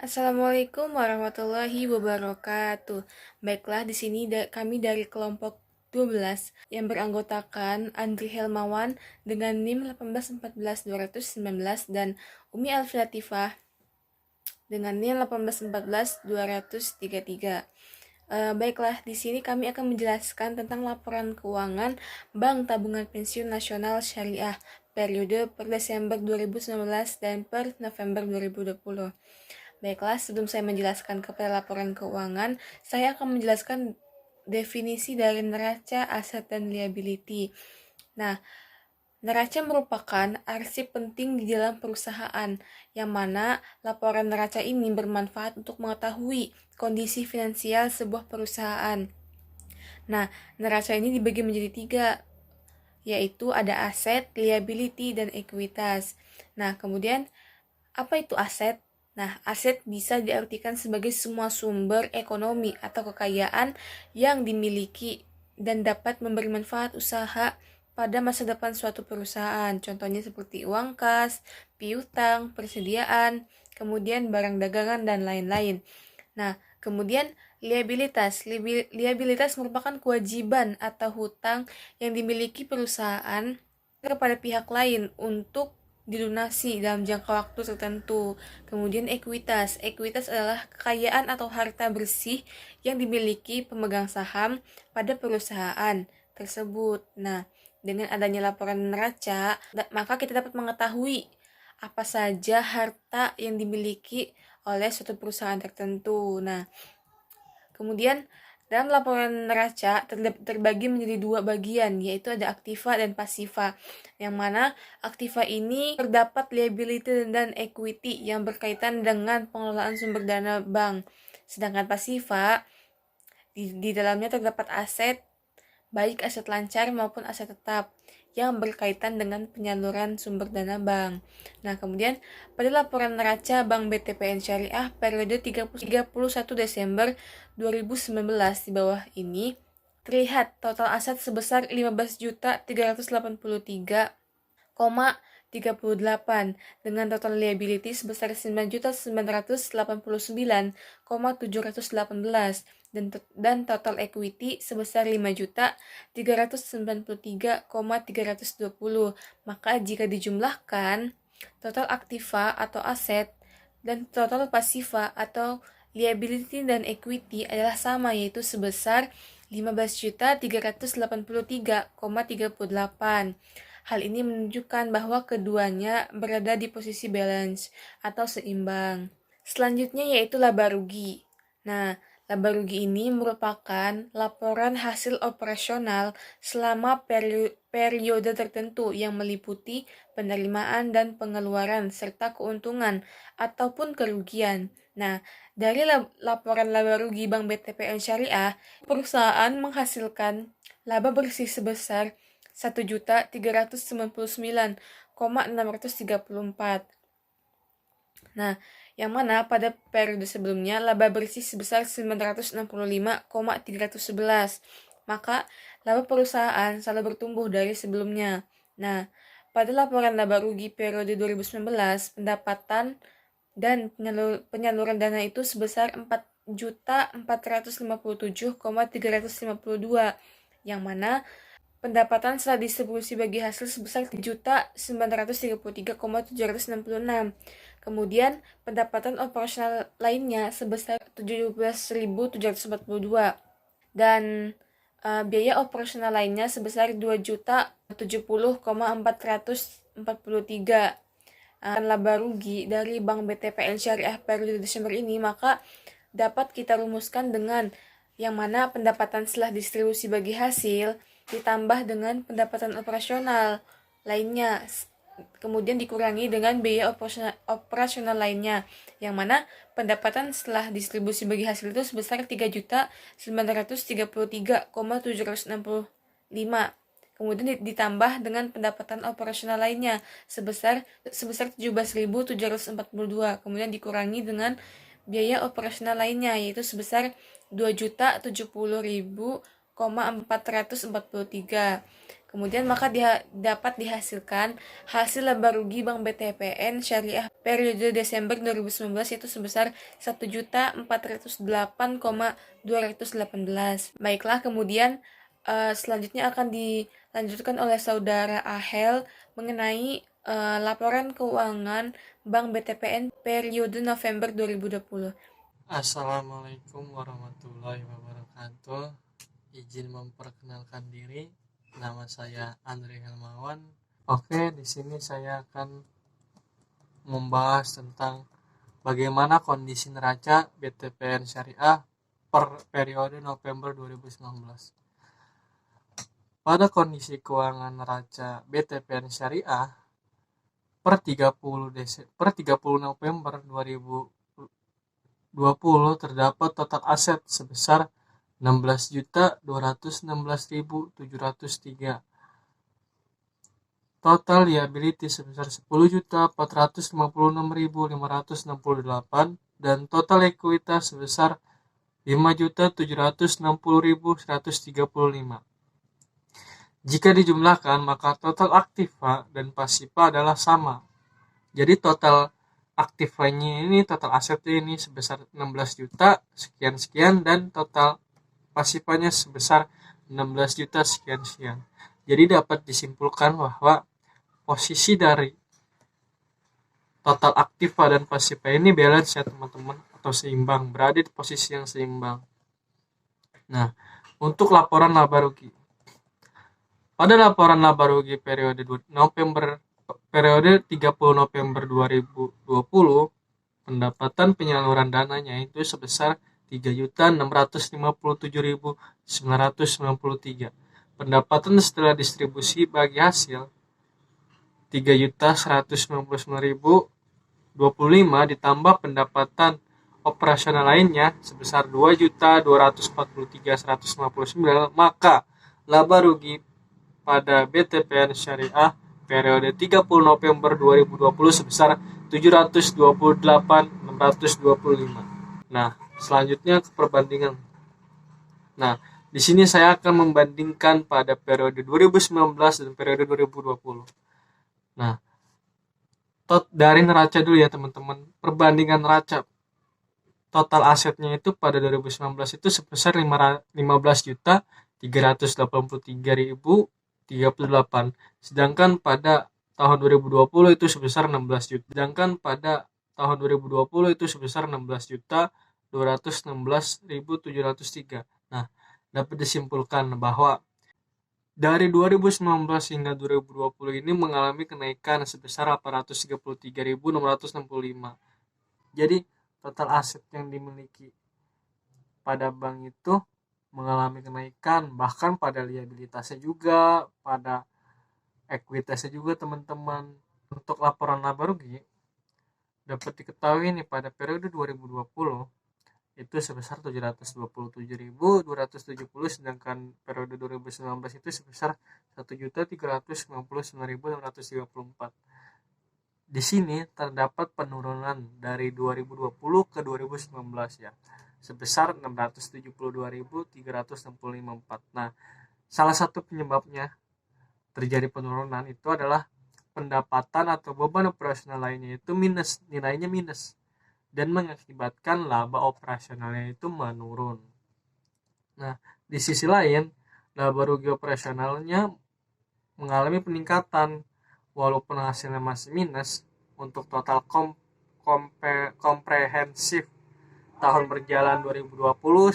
Assalamualaikum warahmatullahi wabarakatuh. Baiklah, di sini kami dari kelompok 12 yang beranggotakan Andri Helmawan dengan NIM 1814219 dan Umi Alfiatifah dengan NIM 1814233. Baiklah, di sini kami akan menjelaskan tentang laporan keuangan Bank Tabungan Pensiun Nasional Syariah periode per Desember 2019 dan per November 2020. Baiklah, sebelum saya menjelaskan kepada laporan keuangan, saya akan menjelaskan definisi dari neraca, aset, dan liability. Nah, neraca merupakan arsip penting di dalam perusahaan, yang mana laporan neraca ini bermanfaat untuk mengetahui kondisi finansial sebuah perusahaan. Nah, neraca ini dibagi menjadi 3, yaitu ada aset, liability, dan ekuitas. Nah, kemudian apa itu aset? Nah, aset bisa diartikan sebagai semua sumber ekonomi atau kekayaan yang dimiliki dan dapat memberi manfaat usaha pada masa depan suatu perusahaan. Contohnya seperti uang kas, piutang, persediaan, kemudian barang dagangan, dan lain-lain. Nah, kemudian liabilitas. Liabilitas merupakan kewajiban atau hutang yang dimiliki perusahaan kepada pihak lain untuk dilunasi dalam jangka waktu tertentu. Kemudian ekuitas. Ekuitas adalah kekayaan atau harta bersih yang dimiliki pemegang saham pada perusahaan tersebut. Nah, dengan adanya laporan neraca, maka kita dapat mengetahui apa saja harta yang dimiliki oleh suatu perusahaan tertentu. Nah, kemudian dalam laporan neraca terbagi menjadi 2 bagian, yaitu ada aktiva dan pasiva, yang mana aktiva ini terdapat liability dan equity yang berkaitan dengan pengelolaan sumber dana bank. Sedangkan pasiva, di dalamnya terdapat aset, baik aset lancar maupun aset tetap, yang berkaitan dengan penyaluran sumber dana bank. Nah, kemudian pada laporan neraca Bank BTPN Syariah periode 31 Desember 2019 di bawah ini terlihat total aset sebesar 15.333,38 dengan total liability sebesar 9.989,718 dan total equity sebesar 5.393,320. Maka jika dijumlahkan, total aktiva atau aset dan total pasiva atau liability dan equity adalah sama, yaitu sebesar 15.383,38. Hal ini menunjukkan bahwa keduanya berada di posisi balance atau seimbang. Selanjutnya yaitu laba rugi. Nah, laba rugi ini merupakan laporan hasil operasional selama periode tertentu yang meliputi penerimaan dan pengeluaran serta keuntungan ataupun kerugian. Nah, dari laporan laba rugi Bank BTPN Syariah, perusahaan menghasilkan laba bersih sebesar 1.399,634. Nah, yang mana pada periode sebelumnya laba bersih sebesar 965,311. Maka laba perusahaan selalu bertumbuh dari sebelumnya. Nah, pada laporan laba rugi periode 2019, pendapatan dan penyaluran dana itu sebesar 4.457,352, yang mana pendapatan setelah distribusi bagi hasil sebesar 7.933,766. Kemudian pendapatan operasional lainnya sebesar 17.742 dan biaya operasional lainnya sebesar 2.070,443. Laba rugi dari Bank BTPN Syariah periode Desember ini, maka dapat kita rumuskan dengan yang mana pendapatan setelah distribusi bagi hasil ditambah dengan pendapatan operasional lainnya, kemudian dikurangi dengan biaya operasional lainnya, yang mana pendapatan setelah distribusi bagi hasil itu sebesar 3.933,765. Kemudian ditambah dengan pendapatan operasional lainnya sebesar 17.742. Kemudian dikurangi dengan biaya operasional lainnya, yaitu sebesar 2.070.443. Kemudian maka dapat dihasilkan hasil laba rugi Bank BTPN Syariah periode Desember 2019 itu sebesar 1.408,218. Baiklah, kemudian selanjutnya akan dilanjutkan oleh saudara Ahel mengenai laporan keuangan Bank BTPN periode November 2020. Assalamualaikum warahmatullahi wabarakatuh. Izin memperkenalkan diri. Nama saya Andre Helmawan. Oke, di sini saya akan membahas tentang bagaimana kondisi neraca BTPN Syariah per periode November 2019. Pada kondisi keuangan neraca BTPN Syariah per 30 November 2020 terdapat total aset sebesar 16.216.703. Total liability sebesar 10.456.568 dan total ekuitas sebesar 5.760.135. Jika dijumlahkan, maka total aktiva dan pasiva adalah sama. Jadi total aktivanya ini, total asetnya ini sebesar 16 juta sekian-sekian dan total pasifanya sebesar 16 juta sekian-sekian. Jadi dapat disimpulkan bahwa posisi dari total aktiva dan pasifa ini balance ya teman-teman, atau seimbang, berada di posisi yang seimbang. Nah, untuk laporan laba rugi. Pada laporan laba rugi periode 30 November 2020, pendapatan penyaluran dananya itu sebesar 3.657.993. Pendapatan setelah distribusi bagi hasil 3.199.025 ditambah pendapatan operasional lainnya sebesar 2.243.159, maka laba rugi pada BTPN Syariah periode 30 November 2020 sebesar 728.625. Nah, selanjutnya ke perbandingan. Nah, di sini saya akan membandingkan pada periode 2019 dan periode 2020. Nah, dari neraca dulu ya teman-teman. Perbandingan neraca total asetnya itu pada 2019 itu sebesar 15.383.038. Sedangkan pada tahun 2020 itu sebesar 16 juta. Sedangkan pada tahun 2020 itu sebesar 16.216.703. Nah, dapat disimpulkan bahwa dari 2019 hingga 2020 ini mengalami kenaikan sebesar 833.665. Jadi total aset yang dimiliki pada bank itu mengalami kenaikan, bahkan pada liabilitasnya juga, pada ekuitasnya juga teman-teman. Untuk laporan laba rugi dapat diketahui nih pada periode 2020 itu sebesar 727.270, sedangkan periode 2019 itu sebesar 1.399.634. Di sini terdapat penurunan dari 2020 ke 2019 ya, sebesar 672.365. Nah, salah satu penyebabnya terjadi penurunan itu adalah pendapatan atau beban operasional lainnya itu nilainya minus dan mengakibatkan laba operasionalnya itu menurun. Nah, di sisi lain, laba rugi operasionalnya mengalami peningkatan walaupun hasilnya masih minus. Untuk total komprehensif tahun berjalan 2020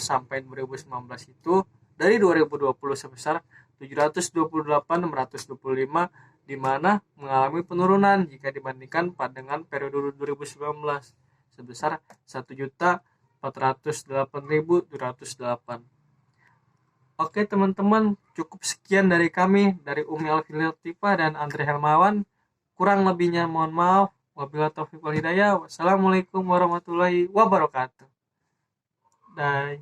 sampai 2019 itu dari 2020 sebesar 728.625, di mana mengalami penurunan jika dibandingkan dengan periode 2019 sebesar 1.408.708. Oke teman-teman, cukup sekian dari kami, dari Umi Alfil Latifah dan Andre Helmawan. Kurang lebihnya mohon maaf. Wabillahi taufiq wal hidayah. Wassalamualaikum warahmatullahi wabarakatuh. Bye.